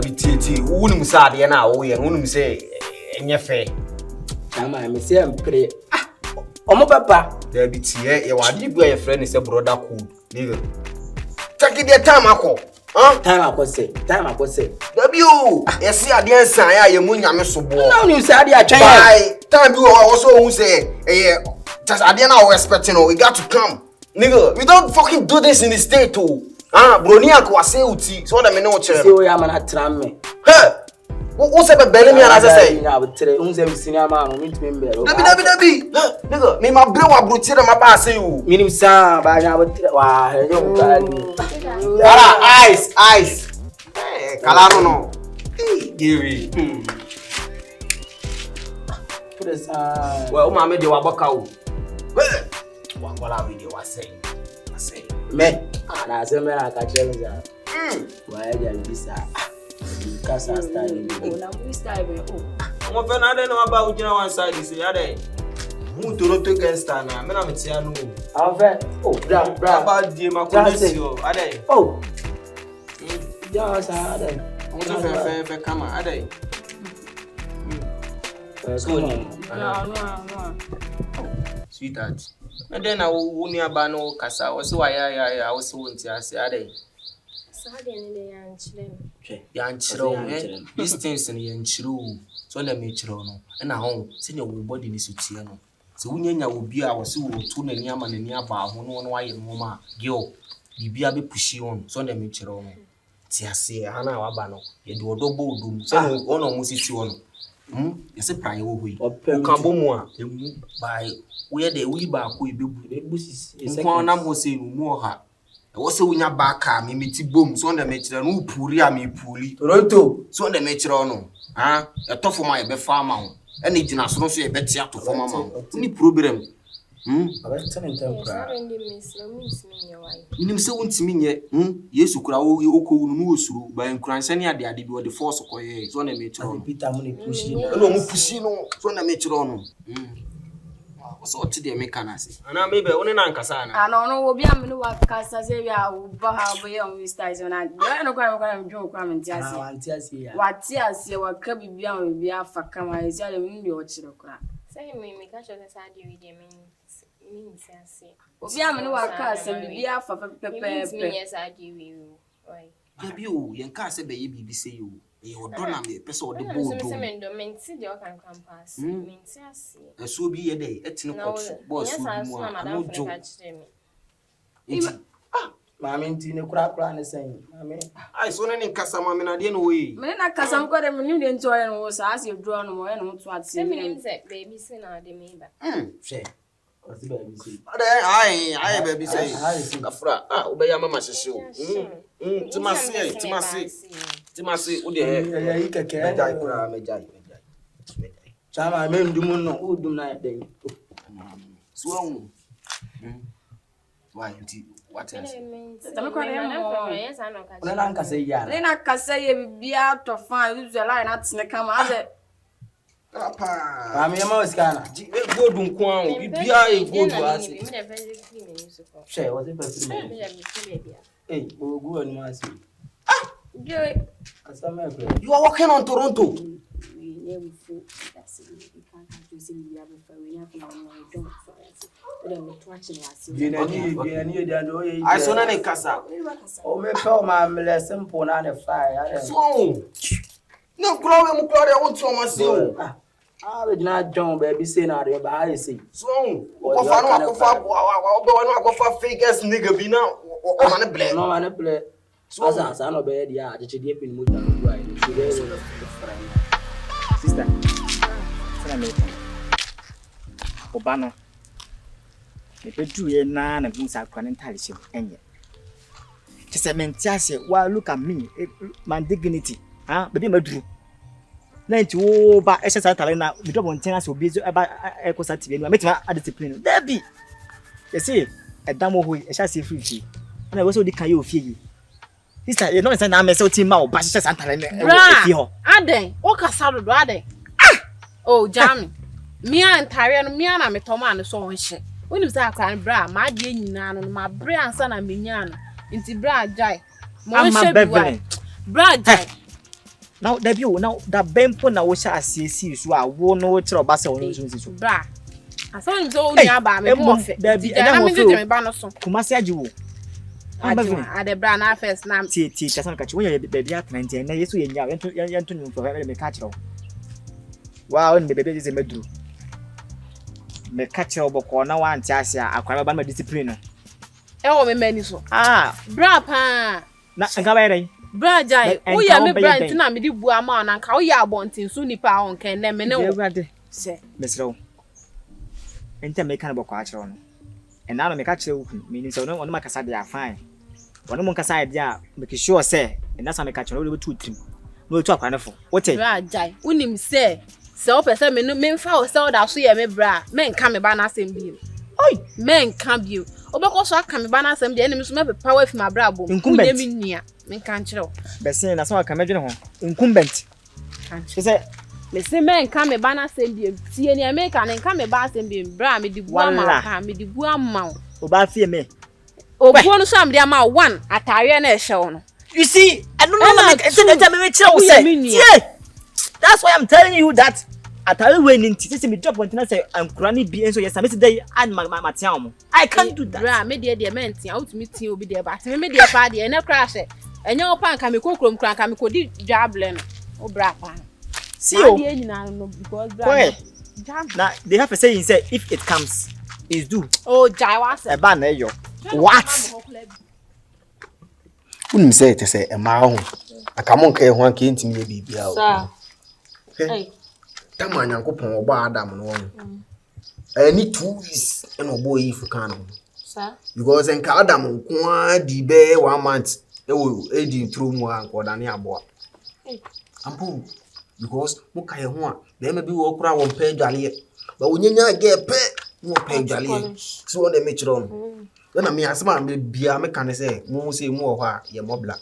be tea. Wouldn't say, and I wouldn't say, in your face. I'm saying, pray. Oh, papa. There be tea, you are deep where your friend is a brother cool. Nigga. Take it their time, I call. Time I could say. W. Yes, see, I didn't say, I am when I'm so bored. No, you said, I try. By time you also who say, just I didn't know expecting, we got to come. Nigga, we don't fucking do this in the state too. Broniak was say uti, so that me know chair. So I'm not tram me. Hey! Who said belly me as I say? I would tell you, senior man, meet me. Dabi. Nigga, me my bro wa bruti na my pass you. Minim sa ba na would Ice. Hey, kalaro no. Giri. Put aside. Well, mama de wa boka o. Wa kola video wa say. Me. Na say me na ka tell me that. Why you this Casa style. Oh, na we style be. Oh. Mo fe na de no aba ujina one side say ade. Mu to roto against na me na me tia no. Ave. Oh, bra. Aba die ma ko desi o. Ade. Oh. Ja sa ade. Mo to fe kama ade. So ni. No. Sweetheart. And then I will near Bano Casa or so I was won't say ade. Young children, these things in young children, so let me children, and a home, send your body in Sutiano. So when you will be our so tune and yaman and yaba, one why and mama, yo, you be a bit pushy on, so let me children. Tiasi, Hana Wabano, you do a double doom, so one almost it's one. Yes, a prior way, or Cambomoa, by where the weeba will be bushes, is one number saying more her. Also, when your back car, me meet boom, so on the metro, no puria me puli. Roto, so on the metro, a tough for my farmer, and it is not so a better to form a mount. Any problem? I was telling them, in himself, to me, yes, you could all by increasing the idea of the force of so on the metro. Peter Money pushing, no, so on the metro. So today me can say ana maybe only na nkasa na ana ono obi amene wa kasa say we a ba ha boy on we style so na no kwa dwo kwa me ntiase wati ase wa ka bibia o bibia afa kama ezi ale me o chire kwa say me ka cho say ade we dey me ntiase obi amene wa kasa bibia afa pepepe me yes ade we oi baby o yen ka say be ye bibi say you e odo na me pese o de bo do me ndo me nti de o kan campus me ntiase so bi ye dey etine coach boss so bi mu a no jo Mami nti ne kura ne sen mami ai so ne nkasa mami na de no we me na kasa m kwade me nim de nto ye no so as you draw no mo ye no to ate me nim say baby say na de me ba she o ti baby say ai baby say afra obeya mama sese o timase o de yi keke mejai kura mejai chama me ndum no o dum na den so why nti what else tame kwade mo yes I know ka na nka say ya na kasa ye bibia to fan use line atene kama ade apa mami ma oskana godun ko an bibia e godu ase me dey very free me so ko she was it for eh ogu ani ma se joy asama e you are working on Toronto we never feel that's it we can't do see we have for we have no don't for us we don't watching us Vieni de ando ye I so na ne kasa o me pe o ma mele simple na ne fire so no glory mu glory won to ma se o we na John baby say na de ba I say so ko fa no akofa o be wonu akofa fake ass nigga bi na o ma ne play no ma ne play so asa no be dia ajeche die pin mu dan do ai so be sister sana me obano me pedu ye na hu sa kwa ntale hye enye kese mentiase wa look at me my dignity baby maduru na nti wo ba ehye sa tale na me do bonten ase obi eba ekosa tv no metima discipline dabi yesi edam ho ehye ase free na we so di kan ye ofie yi sister you know say na me say o ti ma o ba ehye sa tale na ofie ho aden o kasa do aden oh jam me antare no me na me toma ne so honhye woni say akran bra ma de nyina no ma bre ansa na menya no nti bra jai mo hye bra jai Now debut now that bempo na wo sha asesi so a wo no kire obasa wo no so bra asan so nya ba me mo fe na me je me ba no so kumasi agi wo ade bra na first na ti chasan ka chi wo ye baby at 90 na yeso ye nya yento nyum for me ka kire wow ni baby je meduru me ka kire oboko na wa anti ase akwara ba ma discipline no e wo me mani so bra pa na nga ba re bra jai o ya me bra ntina me di bu ama na nka o ya abontin so nipa on kan na me ne wo se mesro enta me kan boko akire no and now me ka kire wo me ni so no makasa dey fine wono mon kasa dey make sure say and that's how me ka kire wo be trim no tu akwa nefo what bra jai unim se o pese me no me mfa o se o da so ye me bra me nka me ba na asem bi oi me nka bi obekọ so aka me ba na asem dey enim so me pepa wa fi ma bra bom Incompetent. me nua me nka kire wo besin na so aka medwene ho Incompetent say me se me nka me ba na asem bi tie ni me ka nka me ba asem bi bra me di bu ama ka me di bu ama o ba fie me obuo no so am dey ama one atare na ehye wo no you see I don't know like enta me kire wo say tie that's why I'm telling you that atare we ni ntiti me drop wantina say ankurani bi enso yes amesi dey and matia mo I can't do that bra me dey mentia outumi tin obi dey ba me dey pa dey na crash enye opa nka me kokrom kran nka me kodi dwable no o bra pa see o dey nyina no because bra now they have a saying say if it comes is do oh jai was e ba na eyo what unim say te say e ma ho akamon ka e ho anka ntimi ye bibia o Sir. Hey. Tama nyankopon obo Adam no won ni 2 weeks e no boy ifu kan no Sir. because enka Adam nko di be 1 month e wo e di through mu anko da ne aboa ampo because mo ka ye ho a be ma bi wo kura wo mpa adwale ba wonyanya ge pe mo pa adwale so won dem chiro no na me asema me bia me kan say mo say mo ho a ye mobla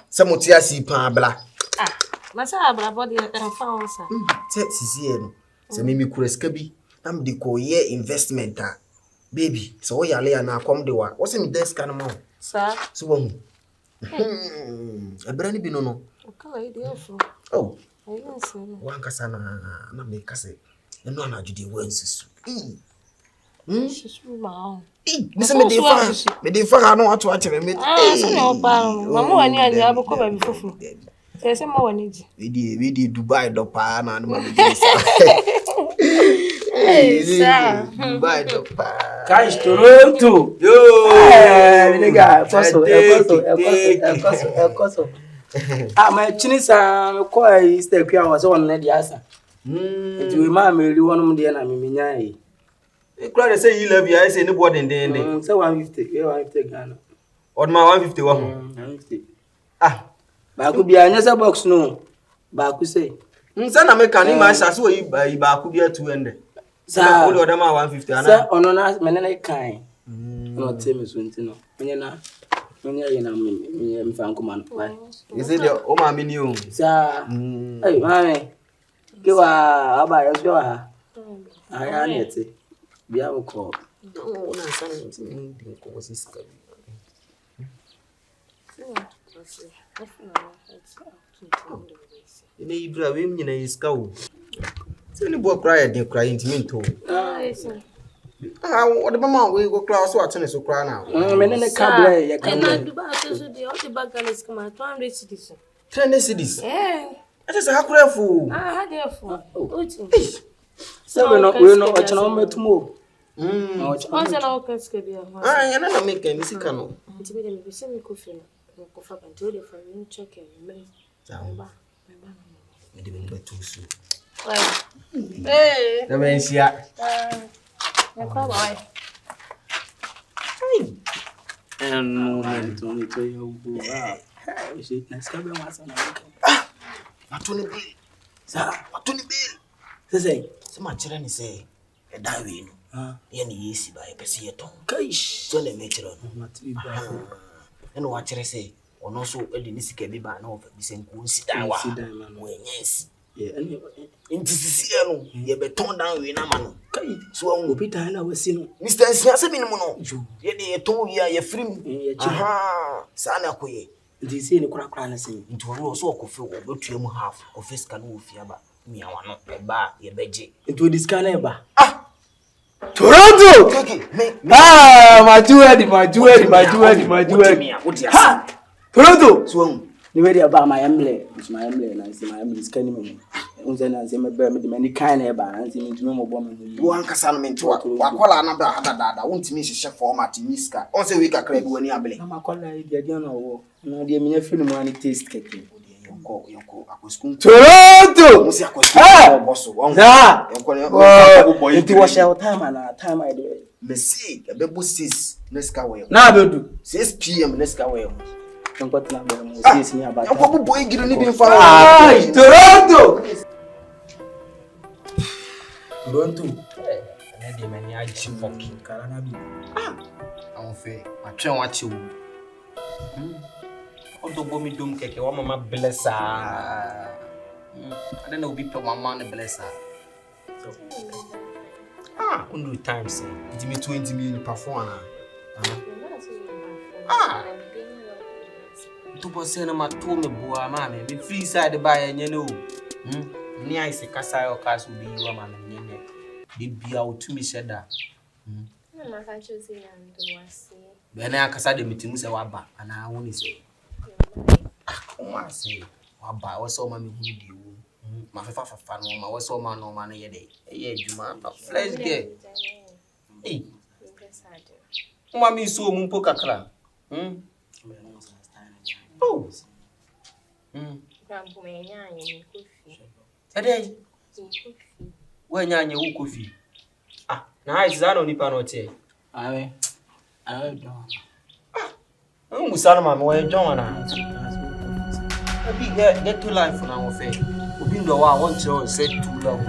se mo ti asi pa bla Masa abra body e fa won sa. Se sisi e no se me kura ska bi am di ko ye investment a baby so wo yale ya na akom de wa wo se me desk kan mo Sir. so wo e bra ni bi no no Okay, dey for. oh I don't see. wan kasa na me kase no na jude wo nsusu She's my. Mese me de fa no ato akere me So no pa. Mama wani ani aboko ba bi fufu. Say mo wani ji. We di Dubai do pa na ma me Hey, sir. Dubai do pa. Guys, Toronto. Yo. Nigga, Koso. My chinisa me ko ai stay kwa was on na dia asa. Nti we ma me ri wonum de na me nya yi. E kura say you love you I say no board den. Say 150 Ghana. Od ma 150 wa ho. 150. Ah, Ba ku bia nya say box no. Ba ku say. Nsa na me kan ni ma sha so yi ba ku bia 200. Sa o de ma 150 ana. Sa ono na me na kan. No tell me so ntino. Nya na nya ye na me mfa nkoma no. You say the o ma me ni o. Sa hey mame. Kiwa aba yo so ha. Aya nete. Bia ko. No na sa ni ndi ko siska. Ine ibra we mnyina iska o. Se ni bo kra ya den kra intimi nto. O de mama we go kra so atene so kra na. Me ne ka bla ya ka. Na Dubai to so dey all the bag Ghana's come 200 cedis. 300 cedis. Eh. Ate se hakura fu. Ha dey for. Oti. Se we no ochana metumo. On se na o ka ske bia. Ya na make ni sika no. Nti me dem be se me kofi no. Ko fa ban to dey for me check e me. Ba. Me de me betu su. Eh. Na me nsia. Ya kwa boy. Moment to you. We see na ska be wasa na. Watoni bill. Sa, watoni bill. Say Se ma kire ni se e da we no. Ye ni yesi ba e pese ye ton. Kaish. So le me kire no. Matri ba. Eno wa kire se ono so e de ni sika bi ba na o fa bi se nku nsi dan wa. Wo enyensi. Yeah, any Nti sisi no ye be ton dan we na ma no. kai So won obi dan na wasi no. Mr. Nsia se minimo no. Ye de ye ton wi a ye frim. Aha. Sa na koye. Nti sei ne kura na sei. Nti wo so okofe obetua mu half ofe sika no ofi aba miawa no eba ye beje. Nti odi sika na eba. Toronto! Majuedi. Ha! Toronto! So Ni wedi aba my emble na say my emble scan me. Unze na say me be me de mani kan na eba na say me ntumi mo bo me no. wo ankasa no mento wakola na bra dada wontimi hyehyɛ format miska on say we kakra bi wani abele Na makola e dia na wo. Na de me film mo ani taste keke. Yonko akoskun Toronto! musi akoskun bosso won yonko nti wo share time I dey mesi ebebo 6 neska we na bedu 6 pm neska we yonko tna be mo 6 ni abata yonko bo boy giro ni bi mfa Toronto na de mani achi fucking kara na bi awon fe atwen wache wo odo bomi dum keke wa mama blessa I don't know be pe mama ne blessa under times it me 20 million perform to boss na ma to me boa ma me free side ba ya nye no ni ai se kasa yo kaso bi wa ma me nye de bia o to me sheda na ka choose ya ndo wase be na akasa de metimu se wa ba ana woni se o say waba wo so ma me hu di wo ma fafa no ma wo so ma no ma no ye dey ye adwuma ba flesh girl eh ma mi so mu mpo kakra oh Grampo me nyanye ni kofi ade wo nyanye wo kofi na ha izano nipa no te awe don musana ma me wo John na Obi get to life na wo fe. Obi ndo wa want to say to love.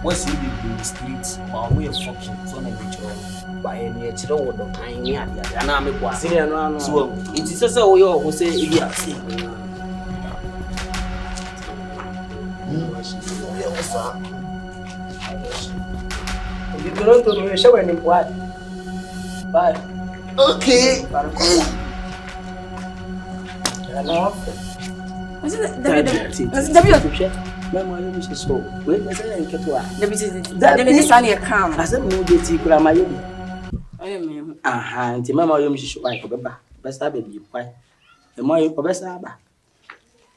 What's in the streets? But we are fucking so na be chiro. Ba e ni e chiro wo do kan ni ade na me kwa. senior no ano So it is say wo yo go say e bi ase. di Toronto no shewe ni kwa bye Okay. Hello. David. Mama yo mi so. We na say nketo a. David ni sani e calm. Asa mo de ti kura ma yebi. Ayo me. Aha, nti mama yo mi so ai ko beba. Besa be bi kwai. E mo yo ko besa ba.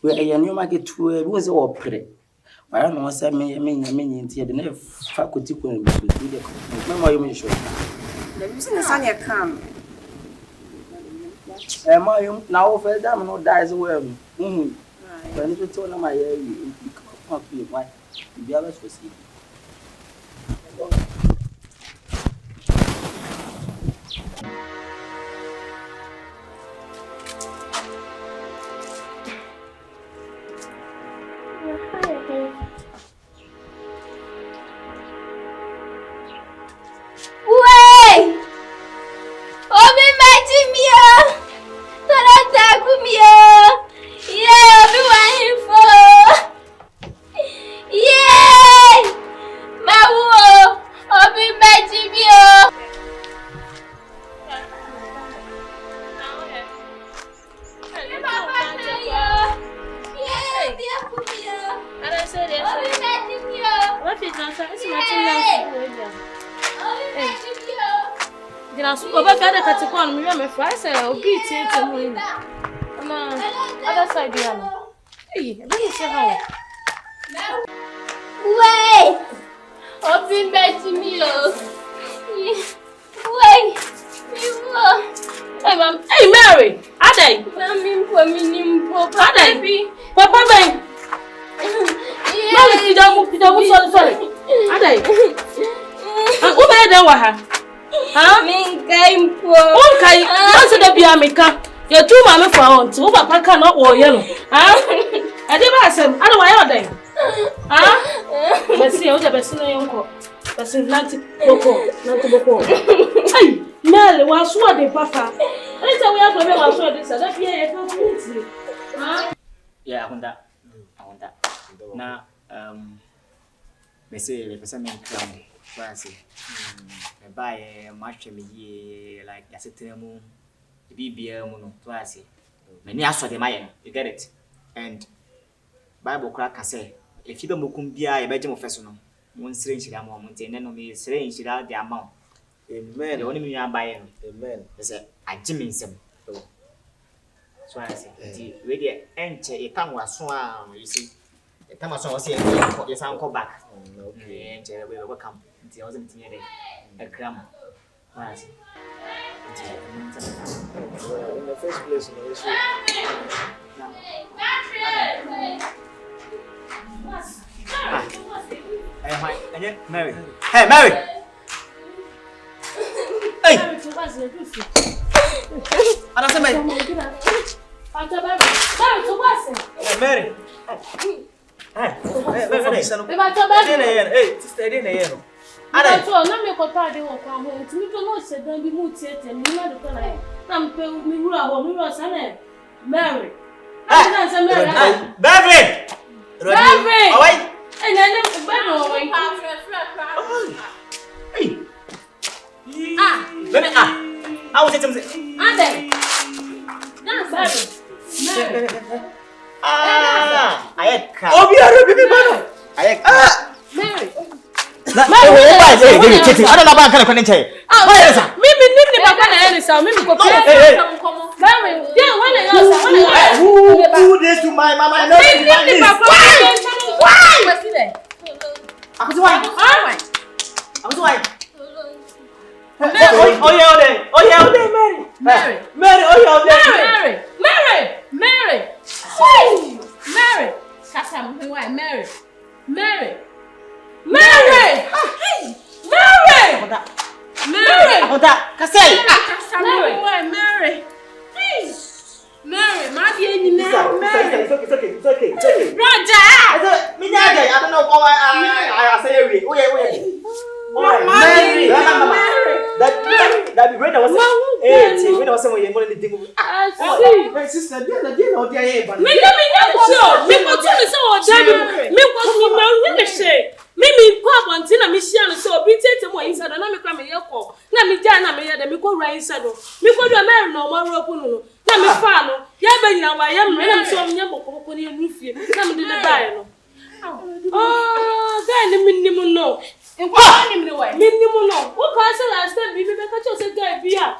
We e yanu ma ke tu e bi won se wo pre. Wa no se me nti e de na faculty ko en bi de ko. Mama yo mi so. David ni sani e calm. E mo yo na wo fe da no da is well. When you tell them I hear you, you can't feel why. You be always foresee. Ué! Obi Matimia! Tarantagumia! Yeah, everyone for. Yeah! Mawo! Obi Matimia! Dina so oba fa da katikon me me fa say obi tie mu ni. Na other side ya no. Eh, be ni se ha. Ué! Obi Matimia! Ué! Hey mam, hey Mary, adai. Mami po Adai. Papa ben. Mami tidamu sorry. Adai. Who be there wa ha? Ha? Minkai po. Okay, answer the bia meka. You two mama for on. Wo papa ka no wo ye no. Ha? E dey ba asem, ana wa ye odai. Ha? Besi o de besi no yonko. Besi nanti boko. Ai, Mel wa so de papa. Ai say we have to be wa so de sa. Da bia ye ka community. Ha? Yeah, Honda. Na me say le pesa me kram. Why say? Me buy match me ye like yasetena mu. Bibia mu no to ase. Many aso de maye, you get it? And Bible crack say, if you don't mukum bia, a bedroom professional, one strange moment, and then me strange without the amount. Amen. The only me I'm buying. Amen. They say, I Jimmy some. So I say, really enter a time was swam, you see. The time was swam, you sound call back. Okay, and we will come. It wasn't near a cram. I say, in the first place, Mary. Hey, Mary. Hey. Ana sema hivi. Mary. Hey, sister Edina yeno. Ana so na me kota de wo kwa ho. Timi to no se dan bi mu tietie mi na de ko na. Na mpe mi wura ho, mi wura sa na Mary. Ana se Mary. Beverly. Beverly. Awai. Eh na ne Beverly o wai. Hey. Baby, I was saying something. Ade. Na Beverly. Mary. I had car. Oh, we are baby man. I had car. Mary. Na I don't know about kind of connection. Mimi nini baba na yeye sawa mimi kwa pia mkomo. Mary, yeah when I who this to my mama and why? Basile. Why? It's okay. Roger! I don't know how I say it. Mary. That be when I was when I was somewhere more than anything. My sister, they know they are. Me continue so David. Me say. Me kwa wantina me share so bi tete mo inside na me kwa me yeko. Na me ja na me ya de me ko right inside no. Me ko do Mary no mo rope no. Na me fa no. Ya ba nyina wa ya me na so me bokoko ni enufie. Na me de buy no. Oh, guy ni minimum no. Minimum no. Wo ka say last time bi me ka cho say guy bi a.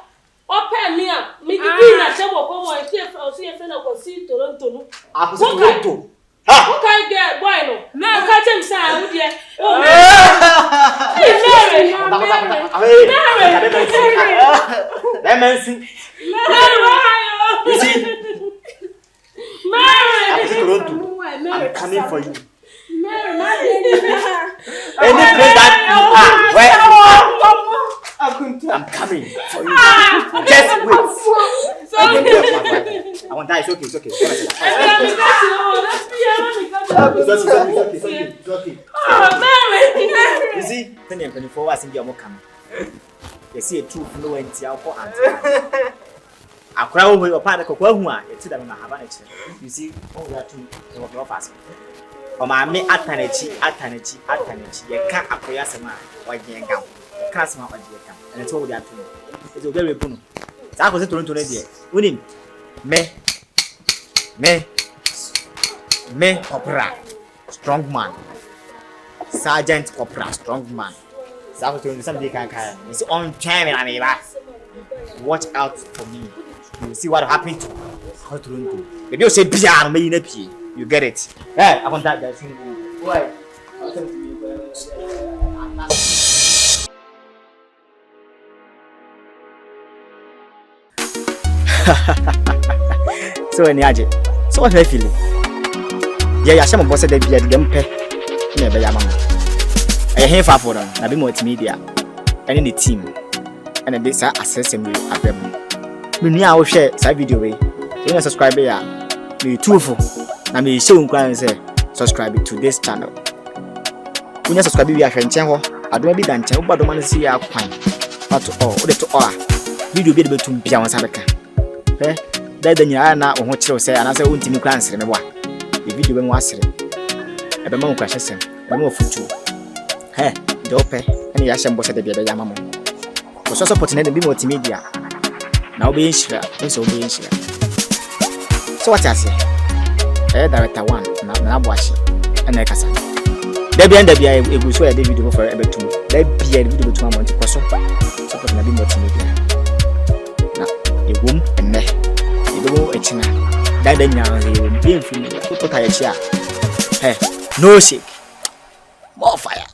Open me a. Me di na che wo ko mo e fe o si e fe na ko si Toronto no. Akosi Toronto. Who can get boy no? No, catch him say who there. Oh, Mary. You see? Mary. I'm coming for you. Mary. Any place that you are, where I'm coming for you. Just wait. I want that. It's okay. It's okay. Oh, Mary. You see, 24 hours in the coming. You see a truth no one tia for answer. I cry over your partner kokwa it's that na haba next. You see, all that too no fast. O ma me atanechi. Ye ka akoya sema wa jenga. Ka sema wa jenga. And it's all that too. It's very puno. Sa ko se Toronto na die. Unim me opera strong man. Sergeant opera strong man. Sa ko Toronto somebody can carry. It's on time na me ba. Watch out for me. You see what happened to Toronto. Maybe you say bia me na pie. You get it. Hey, I want that guy sing. Why? So any aje. So what you feeling? Yeah, ya shame boss dey bia dey mpe. Na be ya mama. Eh here for them. Na be multimedia. And the team. And they say access me abem. Me nua wo share sa video we. You subscribe ya. Me too for. Na me show nkwan say subscribe to this channel. When you subscribe we ahwenchen ho. Adoma bi da nchen. Wo badoma no si ya kwan. But oh, o de to oh. Video bi de betum bia won sa beka. That the Yana or what you say, and I say, won't you answer me? What the video when was it? A bemo crashes him, a more for two. Hey, dope, and the Yasham was at the baby Yamamo. Was also putting in the multimedia. Now being sure, and so being sure. So what I say? Director 1 na boache and I kasa. Debi and debi I go so the video for ebe to. Debi a video to amount to so. So for na bi multimedia. Na e wom enne. E do e china. That then you be in film. Put I chia. Hey, no shake. More fire.